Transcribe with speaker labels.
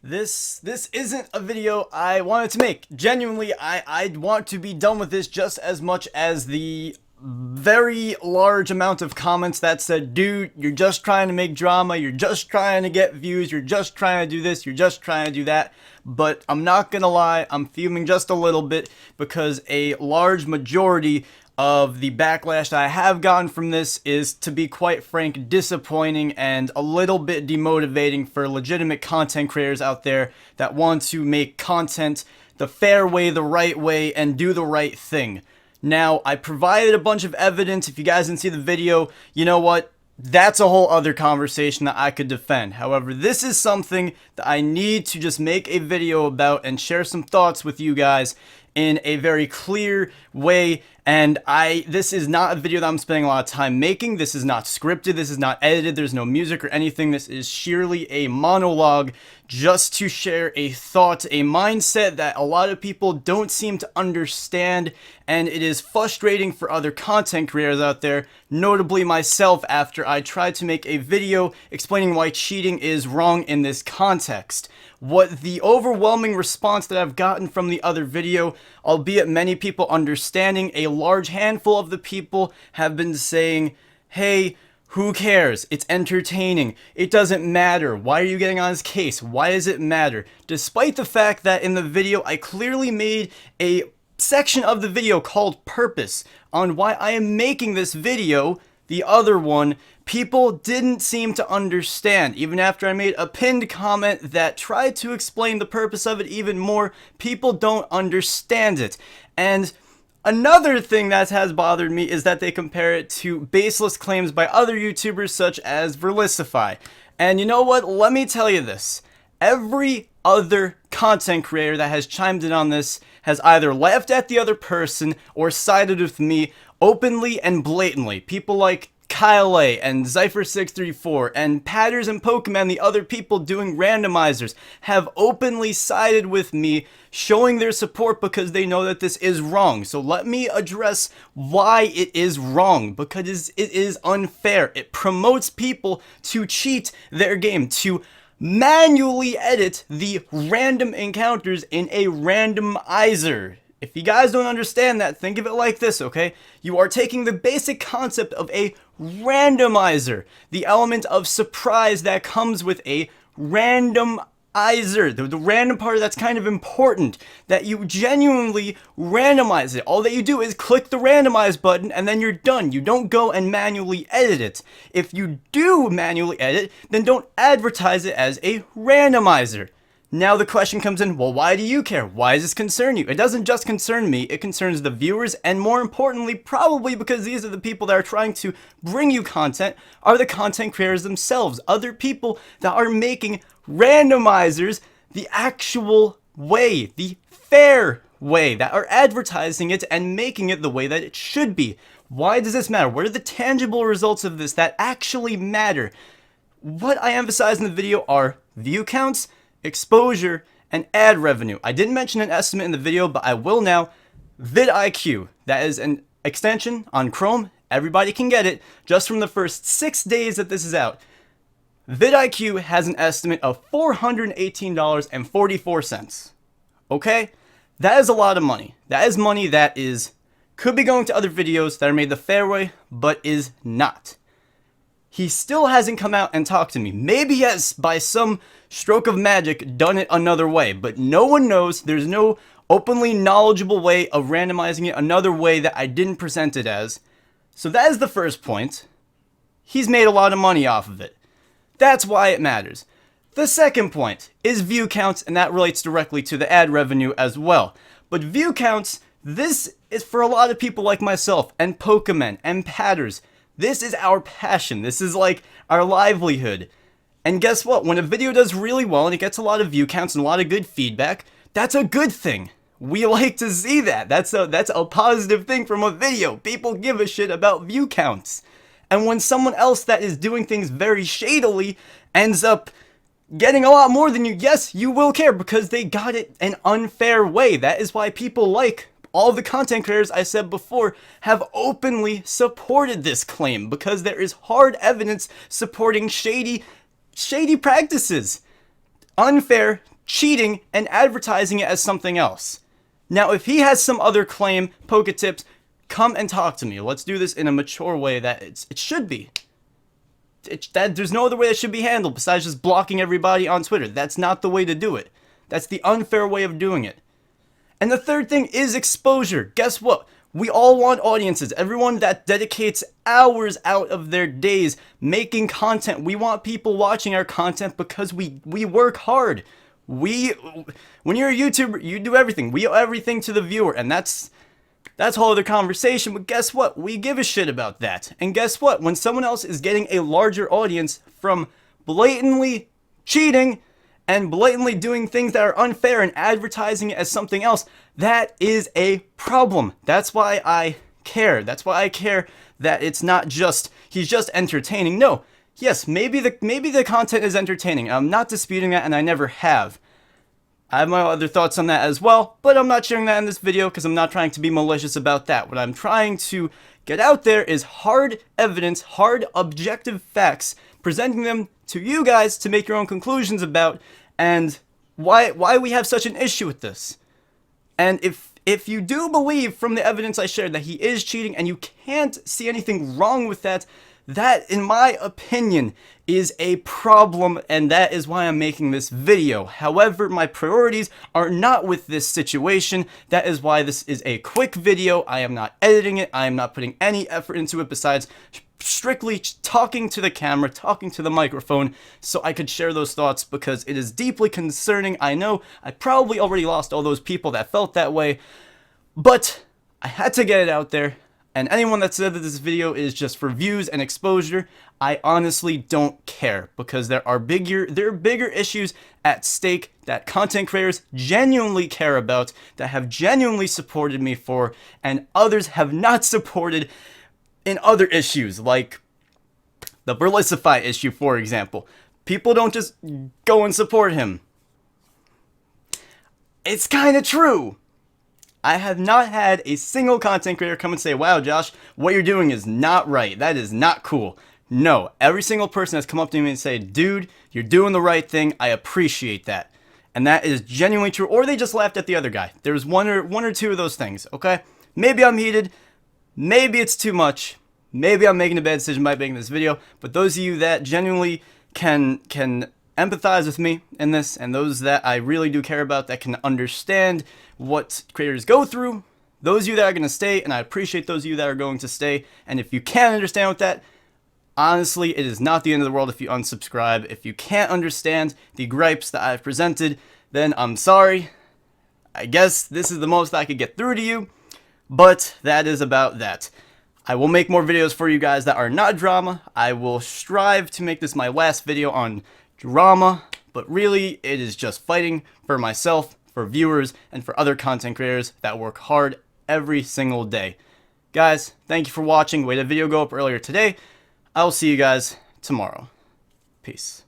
Speaker 1: This isn't a video I wanted to make. Genuinely, I want to be done with this just as much as the very large amount of comments that said, dude, you're just trying to make drama, you're just trying to get views, you're just trying to do this, you're just trying to do that. But I'm not gonna lie, I'm fuming just a little bit because a large majority of the backlash that I have gotten from this is, to be quite frank, disappointing and a little bit demotivating for legitimate content creators out there that want to make content the fair way, the right way, and do the right thing. Now, I provided a bunch of evidence. If you guys didn't see the video, you know what? That's a whole other conversation that I could defend. However, this is something that I need to just make a video about and share some thoughts with you guys in a very clear way. And this is not a video that I'm spending a lot of time making. This is not scripted. This is not edited. There's no music or anything. This is sheerly a monologue just to share a thought, a mindset that a lot of people don't seem to understand. And it is frustrating for other content creators out there, notably myself, after I tried to make a video explaining why cheating is wrong in this context. What the overwhelming response that I've gotten from the other video, albeit many people understanding, a large handful of the people have been saying, hey, who cares? It's entertaining. It doesn't matter. Why are you getting on his case? Why does it matter? Despite the fact that in the video, I clearly made a section of the video called Purpose on why I am making this video. The other one, people didn't seem to understand. Even after I made a pinned comment that tried to explain the purpose of it even more, people don't understand it. And another thing that has bothered me is that they compare it to baseless claims by other YouTubers such as Verlisify. And you know what? Let me tell you this. Every other content creator that has chimed in on this has either laughed at the other person or sided with me openly and blatantly. People like Kyle A and Zypher634 and Patters and Pokemon, the other people doing randomizers, have openly sided with me, showing their support because they know that this is wrong. So let me address why it is wrong, because it is unfair. It promotes people to cheat their game, to manually edit the random encounters in a randomizer. If you guys don't understand that, think of it like this, okay? You are taking the basic concept of a randomizer, the element of surprise that comes with a randomizer, the random part that's kind of important, that you genuinely randomize it. All that you do is click the randomize button and then you're done. You don't go and manually edit it. If you do manually edit, then don't advertise it as a randomizer. Now the question comes in, well, why do you care? Why does this concern you? It doesn't just concern me, it concerns the viewers, and more importantly, probably because these are the people that are trying to bring you content, are the content creators themselves. Other people that are making randomizers the actual way, the fair way, that are advertising it and making it the way that it should be. Why does this matter? What are the tangible results of this that actually matter? What I emphasize in the video are view counts, exposure, and ad revenue. I didn't mention an estimate in the video, but I will now. vidIQ, that is an extension on Chrome. Everybody can get it just from the first 6 days that this is out. vidIQ has an estimate of $418.44. Okay? That is a lot of money. That is money that could be going to other videos that are made the fair way, but is not. He still hasn't come out and talked to me. Maybe he has, by some stroke of magic, done it another way, but no one knows. There's no openly knowledgeable way of randomizing it another way that I didn't present it as. So that is the first point. He's made a lot of money off of it. That's why it matters. The second point is view counts, and that relates directly to the ad revenue as well. But view counts, this is for a lot of people like myself and Pokemon and Patters. This is our passion. This is like our livelihood. And guess what? When a video does really well and it gets a lot of view counts and a lot of good feedback, that's a good thing. We like to see that. That's a positive thing from a video. People give a shit about view counts. And when someone else that is doing things very shadily ends up getting a lot more than you, yes, you will care because they got it an unfair way. That is why people like all the content creators I said before have openly supported this claim, because there is hard evidence supporting shady practices. Unfair, cheating and advertising it as something else. Now, if he has some other claim, Poketips, come and talk to me. Let's do this in a mature way that it should be. There's no other way it should be handled besides just blocking everybody on Twitter. That's not the way to do it. That's the unfair way of doing it. And the third thing is exposure. Guess what? We all want audiences. Everyone that dedicates hours out of their days making content. We want people watching our content because we work hard. When you're a YouTuber, you do everything. We owe everything to the viewer, and that's a whole other conversation. But guess what? We give a shit about that. And guess what? When someone else is getting a larger audience from blatantly cheating and blatantly doing things that are unfair and advertising it as something else, that is a problem. That's why I care. That's why I care that it's not just, he's just entertaining. No, yes, maybe the content is entertaining. I'm not disputing that, and I never have. I have my other thoughts on that as well, but I'm not sharing that in this video because I'm not trying to be malicious about that. What I'm trying to get out there is hard evidence, hard objective facts, presenting them to you guys to make your own conclusions about, and why we have such an issue with this. And if you do believe from the evidence I shared that he is cheating and you can't see anything wrong with that, that, in my opinion, is a problem, and that is why I'm making this video. However, my priorities are not with this situation. That is why this is a quick video. I am not editing it. I am not putting any effort into it besides strictly talking to the camera, talking to the microphone, so I could share those thoughts because it is deeply concerning. I know I probably already lost all those people that felt that way, but I had to get it out there. And anyone that said that this video is just for views and exposure, I honestly don't care, because there are bigger issues at stake that content creators genuinely care about, that have genuinely supported me for, and others have not supported in other issues, like the Berlicify issue, for example. People don't just go and support him. It's kind of true. I have not had a single content creator come and say, wow, Josh, what you're doing is not right. That is not cool. No, every single person has come up to me and said, dude, you're doing the right thing. I appreciate that. And that is genuinely true. Or they just laughed at the other guy. There was one or two of those things, okay? Maybe I'm heated. Maybe it's too much. Maybe I'm making a bad decision by making this video. But those of you that genuinely can empathize with me in this, and those that I really do care about, that can understand what creators go through, those of you that are going to stay, and I appreciate those of you that are going to stay. And if you can't understand with that, honestly, it is not the end of the world if you unsubscribe. If you can't understand the gripes that I've presented, then I'm sorry. I guess this is the most I could get through to you, but that is about that. I will make more videos for you guys that are not drama. I will strive to make this my last video on drama, but really it is just fighting for myself, for viewers, and for other content creators that work hard every single day. Guys, thank you for watching. We had a video go up earlier today. I'll see you guys tomorrow. Peace.